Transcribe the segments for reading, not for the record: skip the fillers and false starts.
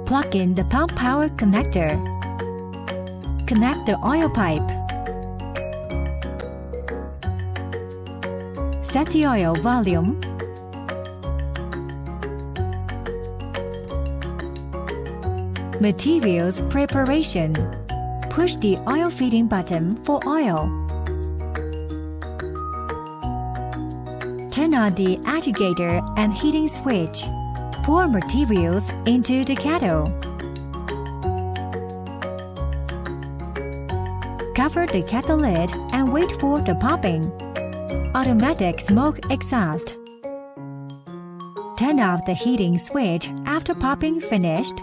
Plug in the pump power connector. Connect the oil pipe. Set the oil volume. Materials preparation. Push the oil feeding button for oil. Turn on the agitator and heating switch. Pour materials into the kettle. Cover the kettle lid and wait for the popping. Automatic smoke exhaust. Turn off the heating switch after popping finished.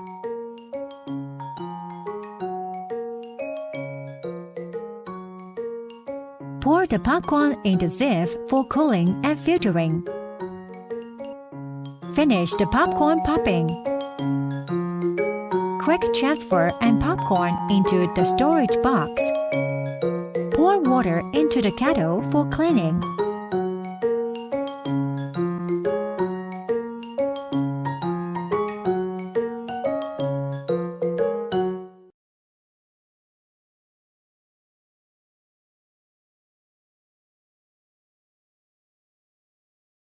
Pour the popcorn into sieve for cooling and filtering. Finish the popcorn popping. Quick transfer and popcorn into the storage box. Pour water into the kettle for cleaning.